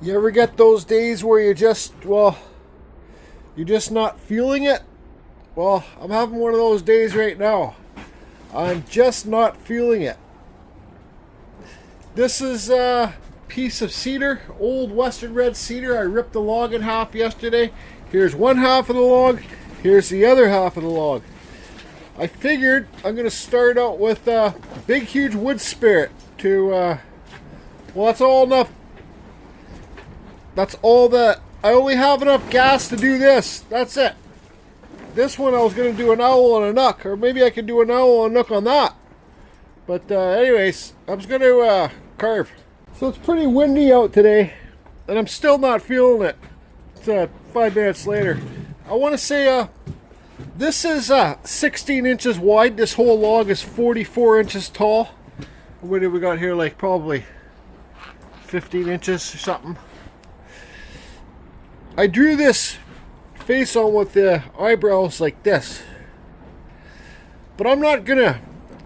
You ever get those days where you're just not feeling it? Well, I'm having one of those days right now. I'm just not feeling it. This is a piece of cedar, old western red cedar. I ripped the log in half yesterday. Here's one half of the log. Here's the other half of the log. I figured I'm going to start out with a big, huge wood spirit to, well, that's all enough. That's all that, I only have enough gas to do this. That's it. This one I was going to do an owl and a nook, or maybe I could do an owl and a nook on that. But anyways, I'm just going to carve. So it's pretty windy out today, and I'm still not feeling it. It's 5 minutes later. I want to say this is 16 inches wide. This whole log is 44 inches tall. What do we got here? Like probably 15 inches or something. I drew this face on with the eyebrows like this, but I'm not gonna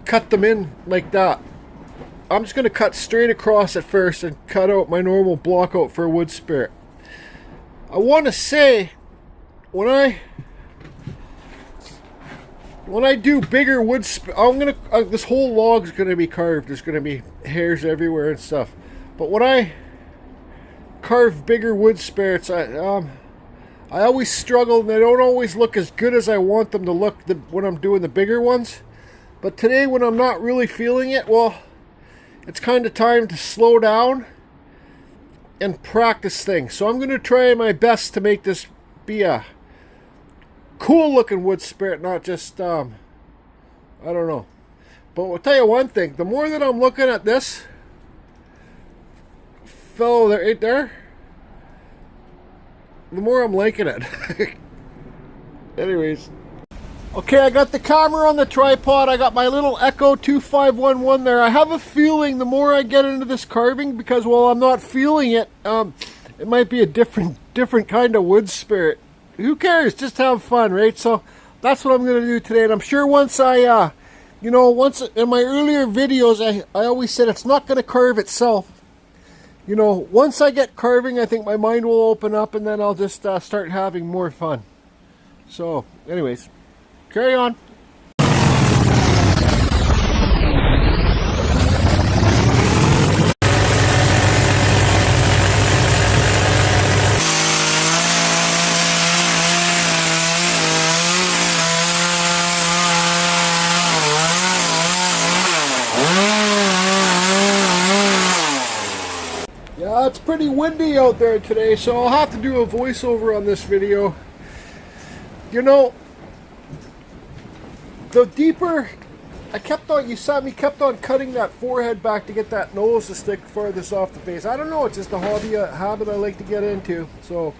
cut them in like that. I'm just gonna cut straight across at first and cut out my normal block out for a wood spirit. I want to say when I do bigger wood I'm gonna this whole log's gonna be carved. There's gonna be hairs everywhere and stuff, but when I carve bigger wood spirits, I always struggle, and they don't always look as good as I want them to look when I'm doing the bigger ones. But today, when I'm not really feeling it, well, it's kind of time to slow down and practice things. So I'm going to try my best to make this be a cool looking wood spirit, not just I don't know. But I'll tell you one thing, the more that I'm looking at this fellow there, right there, the more I'm liking it. Anyways, okay, I got the camera on the tripod. I got my little Echo 2511 there. I have a feeling the more I get into this carving, because while I'm not feeling it, it might be a different kind of wood spirit. Who cares? Just have fun, right? So that's what I'm going to do today. And I'm sure once I, once in my earlier videos, I always said it's not going to carve itself. Once I get carving, I think my mind will open up, and then I'll just start having more fun. So, anyways, carry on. It's pretty windy out there today, so I'll have to do a voiceover on this video. The deeper you saw me kept on cutting that forehead back to get that nose to stick farthest off the face. I don't know, it's just a habit I like to get into. So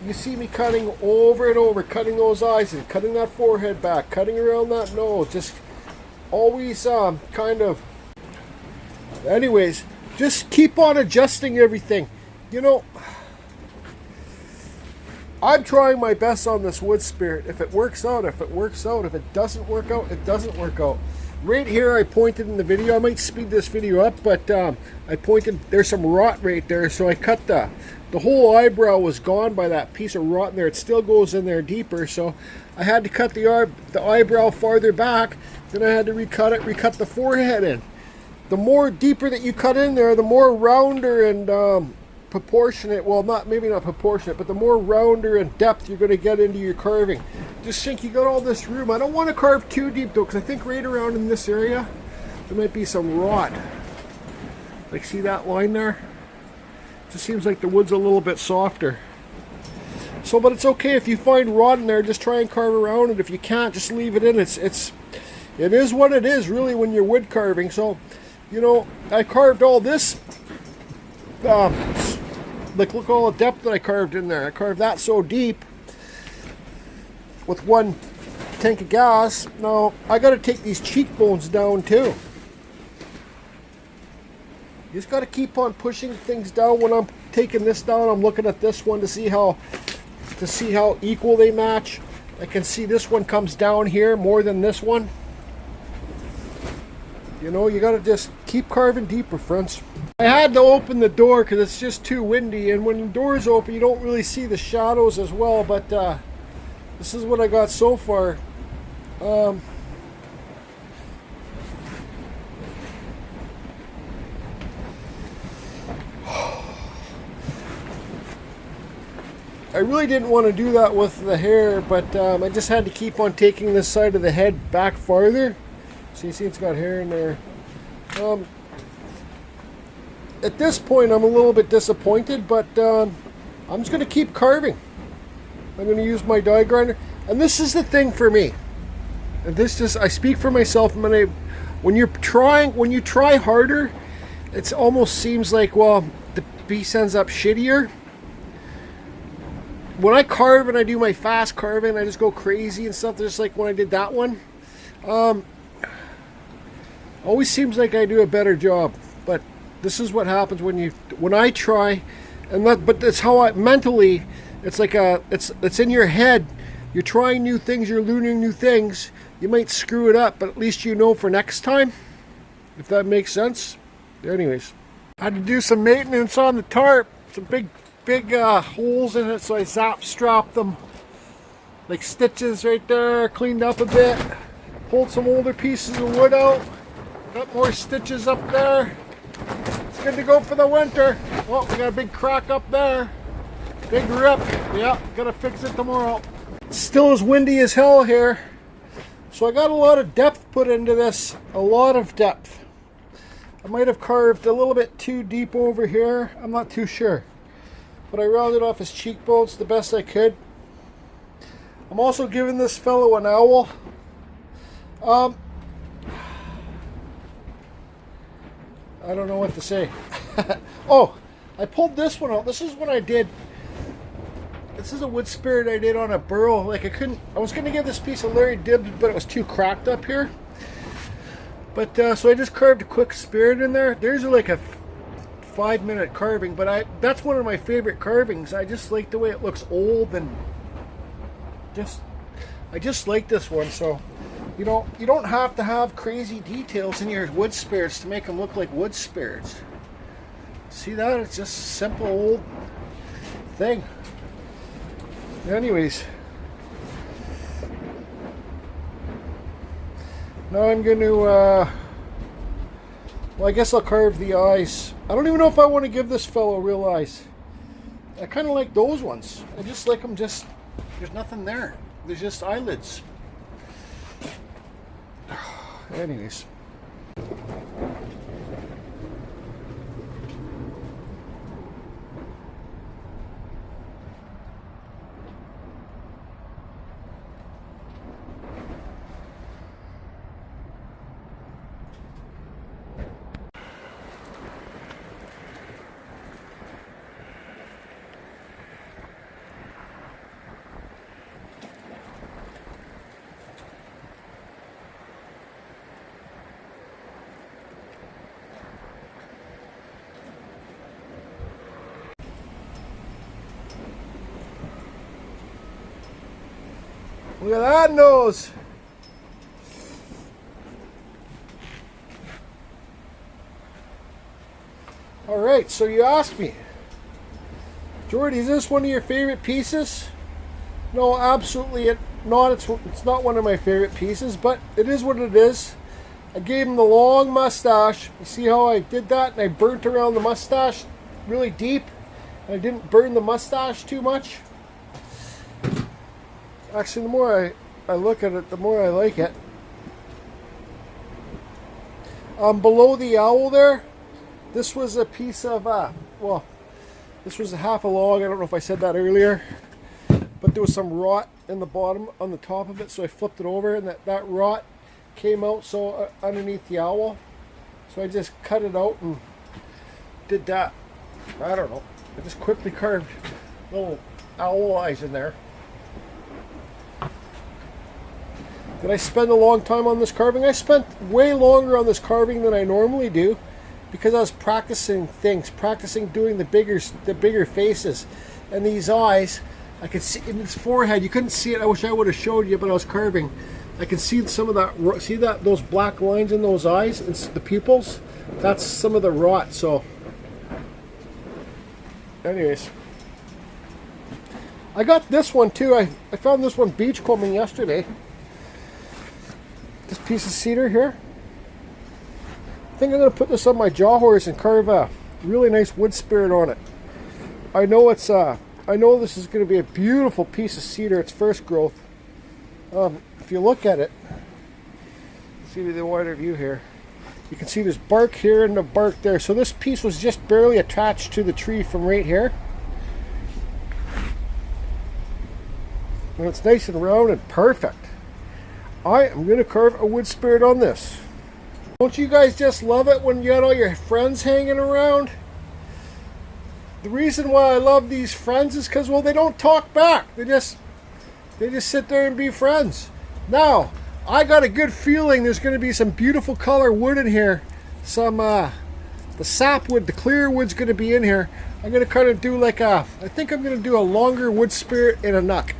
you see me cutting over and over, cutting those eyes and cutting that forehead back, cutting around that nose, just always kind of. Anyways, just keep on adjusting everything. I'm trying my best on this wood spirit. If it works out, if it works out. If it doesn't work out, it doesn't work out. Right here I pointed in the video, I might speed this video up, but I pointed, there's some rot right there, so I cut the whole eyebrow was gone by that piece of rot in there. It still goes in there deeper, so I had to cut the eyebrow farther back. Then I had to recut the forehead in. The more deeper that you cut in there, the more rounder and proportionate, well, maybe not proportionate, but the more rounder and depth you're going to get into your carving. Just think you got all this room. I don't want to carve too deep though, because I think right around in this area there might be some rot. Like, see that line there? It just seems like the wood's a little bit softer. So, but it's okay if you find rot in there, just try and carve around it. If you can't, just leave it in. It is what it is really when you're wood carving. So, I carved all this, like, look all the depth that I carved in there. I carved that so deep with one tank of gas. Now, I got to take these cheekbones down too. You just got to keep on pushing things down. When I'm taking this down, I'm looking at this one to see how equal they match. I can see this one comes down here more than this one. You know, you got to just keep carving deeper, friends. I had to open the door because it's just too windy, and when the door is open you don't really see the shadows as well, but this is what I got so far. I really didn't want to do that with the hair, but I just had to keep on taking this side of the head back farther. So you see it's got hair in there. At this point I'm a little bit disappointed, but I'm just going to keep carving. I'm going to use my die grinder. And this is the thing for me. And this just, I speak for myself. When you try harder, it almost seems like, well, the piece ends up shittier. When I carve and I do my fast carving, I just go crazy and stuff, just like when I did that one. Always seems like I do a better job, but this is what happens when I try, but that's how I mentally. It's like it's in your head. You're trying new things, you're learning new things. You might screw it up, but at least you know for next time, if that makes sense. Anyways, I had to do some maintenance on the tarp. Some big holes in it, so I strapped them like stitches right there, cleaned up a bit, pulled some older pieces of wood out, got more stitches up there. It's good to go for the winter. Oh, we got a big crack up there, big rip. Yeah, gotta fix it tomorrow. It's still as windy as hell here, so I got a lot of depth put into this, a lot of depth. I might have carved a little bit too deep over here, I'm not too sure. But I rounded off his cheekbones the best I could. I'm also giving this fellow an owl. I don't know what to say. Oh, I pulled this one out. This is what I did. This is a wood spirit I did on a burl. Like I was going to give this piece a Larry Dibs, but it was too cracked up here. But so I just carved a quick spirit in there. There's like a 5-minute carving, but that's one of my favorite carvings. I just like the way it looks old, and I just like this one. So you don't have to have crazy details in your wood spirits to make them look like wood spirits. See that? It's just a simple old thing. Anyways, now I'm going to well, I guess I'll carve the eyes. I don't even know if I want to give this fellow real eyes. I kind of like those ones. I just like them there's nothing there. There's just eyelids. Anyways. Look at that nose. Alright, so you asked me, Jordy, is this one of your favorite pieces? No, absolutely not. It's not one of my favorite pieces, but it is what it is. I gave him the long mustache. You see how I did that? And I burnt around the mustache really deep. And I didn't burn the mustache too much. Actually, the more I look at it, the more I like it. Below the owl there, this was a piece of, well, this was a half a log. I don't know if I said that earlier. But there was some rot in the bottom, on the top of it, so I flipped it over, and that rot came out underneath the owl. So I just cut it out and did that. I don't know. I just quickly carved little owl eyes in there. Did I spend a long time on this carving? I spent way longer on this carving than I normally do, because I was practicing things, practicing doing the bigger faces. And these eyes, I could see in his forehead. You couldn't see it. I wish I would have showed you, but I was carving. I can see some of that. See that those black lines in those eyes and the pupils? That's some of the rot. So, anyways, I got this one too. I found this one beachcombing yesterday. This piece of cedar here. I think I'm going to put this on my jaw horse and carve a really nice wood spirit on it. I know it's I know this is going to be a beautiful piece of cedar. It's first growth. If you look at it, see the wider view here, you can see there's bark here and the bark there. So this piece was just barely attached to the tree from right here. And it's nice and round and perfect. I am going to carve a wood spirit on this. Don't you guys just love it when you got all your friends hanging around? The reason why I love these friends is because, well, they don't talk back. They just sit there and be friends. Now, I got a good feeling there's going to be some beautiful color wood in here. Some, the sapwood, the clear wood's going to be in here. I'm going to kind of do like I think I'm going to do a longer wood spirit in a knuck.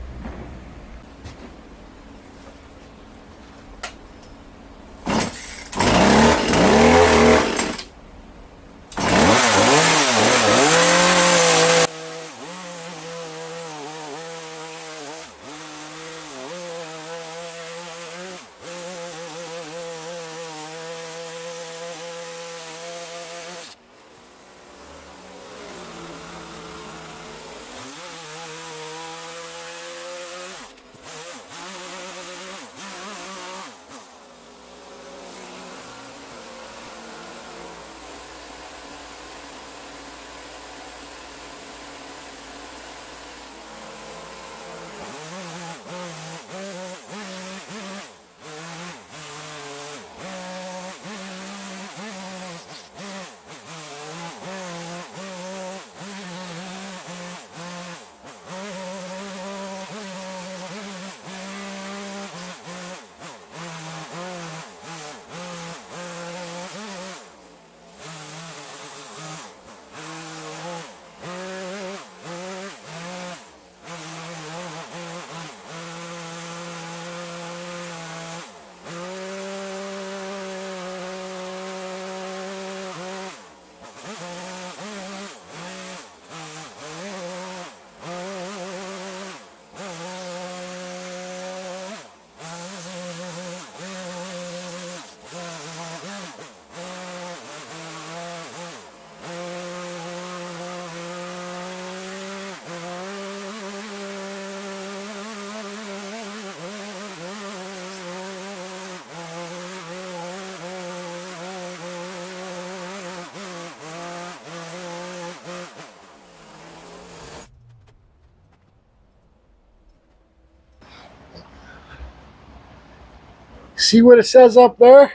See what it says up there? It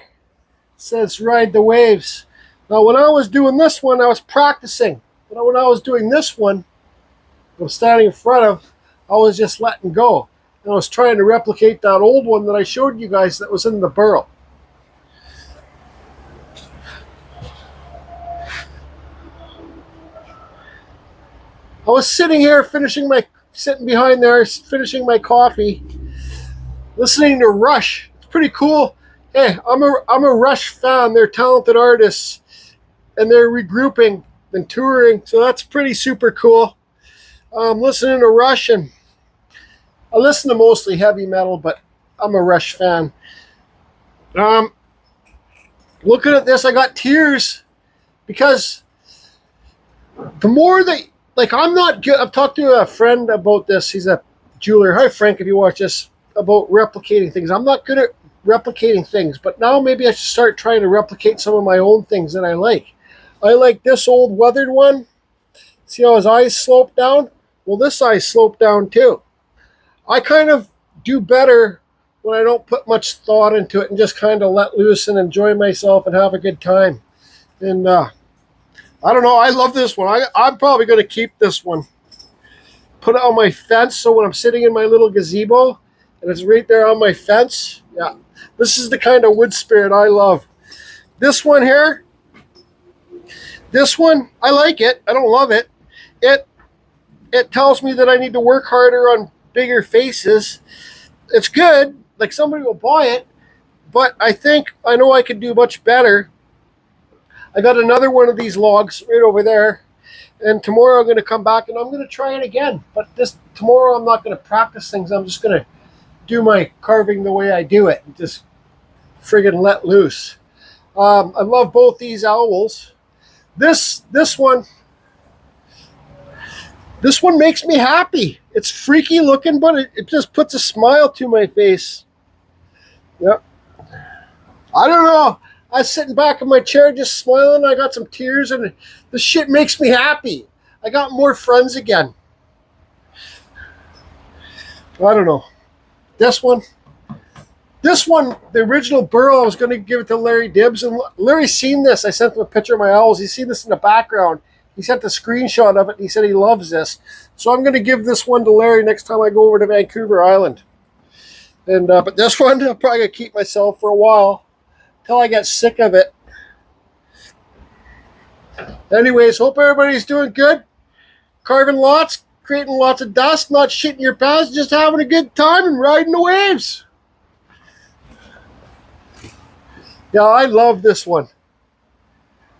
says ride the waves. Now when I was doing this one, I was practicing. But when I was doing this one, I was standing in front of, I was just letting go. And I was trying to replicate that old one that I showed you guys that was in the burrow. I was sitting here sitting behind there, finishing my coffee, listening to Rush. Pretty cool. Hey, I'm a Rush fan. They're talented artists, and they're regrouping and touring, so that's pretty super cool. Listening to Rush, and I listen to mostly heavy metal, but I'm a Rush fan. Looking at this, I got tears because the more that, like, I'm not good. I've talked to a friend about this. He's a jeweler. Hi, Frank, if you watch this, about replicating things. I'm not good at replicating things, but now maybe I should start trying to replicate some of my own things that I like. I like this old weathered one. See how his eyes slope down? Well, this eye sloped down too. I kind of do better when I don't put much thought into it and just kind of let loose and enjoy myself and have a good time. And I don't know, I love this one. I'm probably going to keep this one. Put it on my fence, so when I'm sitting in my little gazebo and it's right there on my fence, yeah. This is the kind of wood spirit I love. This one here, this one, I like it. I don't love it. It tells me that I need to work harder on bigger faces. It's good, like somebody will buy it, but I think I know I could do much better. I got another one of these logs right over there, and tomorrow I'm going to come back and I'm going to try it again. But tomorrow I'm not going to practice things. I'm just going to do my carving the way I do it and just friggin' let loose. I love both these owls. This one makes me happy. It's freaky looking, but it just puts a smile to my face. Yep. I don't know. I was sitting back in my chair just smiling. I got some tears, and this shit makes me happy. I got more friends again. I don't know. This one, the original burl, I was going to give it to Larry Dibbs, and Larry's seen this. I sent him a picture of my owls. He's seen this in the background. He sent the screenshot of it, and he said he loves this. So I'm going to give this one to Larry next time I go over to Vancouver Island. And but this one, I'm probably going to keep myself for a while until I get sick of it. Anyways, hope everybody's doing good. Carving lots, creating lots of dust, not shitting your pants, just having a good time and riding the waves. Yeah, I love this one.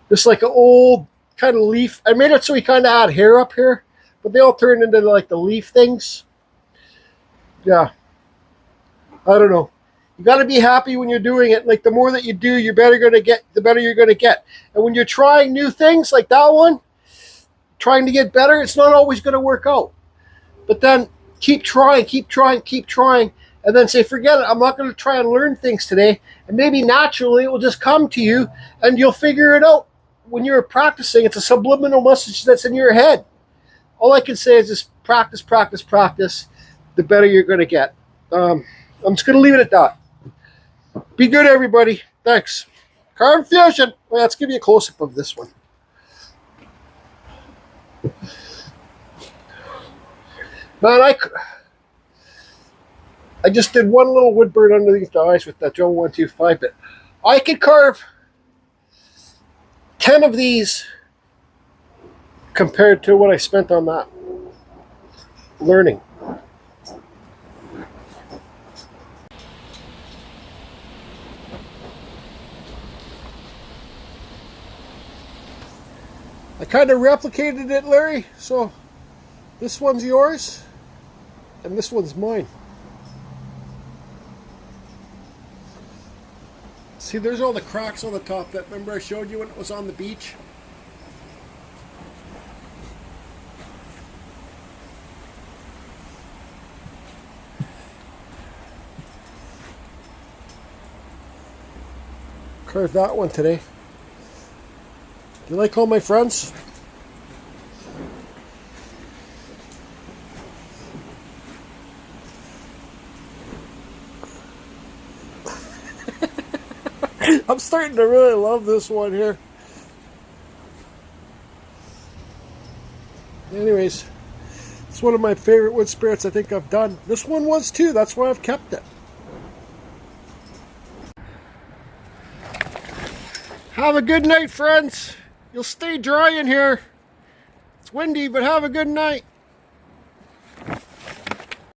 Just like an old kind of leaf. I made it so he kind of had hair up here, but they all turned into like the leaf things. Yeah. I don't know. You got to be happy when you're doing it. Like the more that you do, the better you're going to get. And when you're trying new things like that one, trying to get better, it's not always going to work out. But then keep trying, and then say, forget it, I'm not going to try and learn things today. And maybe naturally it will just come to you, and you'll figure it out. When you're practicing, it's a subliminal message that's in your head. All I can say is just practice, the better you're going to get. I'm just going to leave it at that. Be good, everybody. Thanks. Carve Fusion. Well, let's give you a close-up of this one. Man, I just did one little wood burn underneath the eyes with that Joe 125 bit. I could carve 10 of these compared to what I spent on that learning. I kind of replicated it, Larry, so this one's yours and this one's mine. See, there's all the cracks on the top that, remember I showed you when it was on the beach? Carved that one today. You like all my friends? I'm starting to really love this one here. Anyways, it's one of my favorite wood spirits I think I've done. This one was too, that's why I've kept it. Have a good night, friends. You'll stay dry in here. It's windy, but have a good night.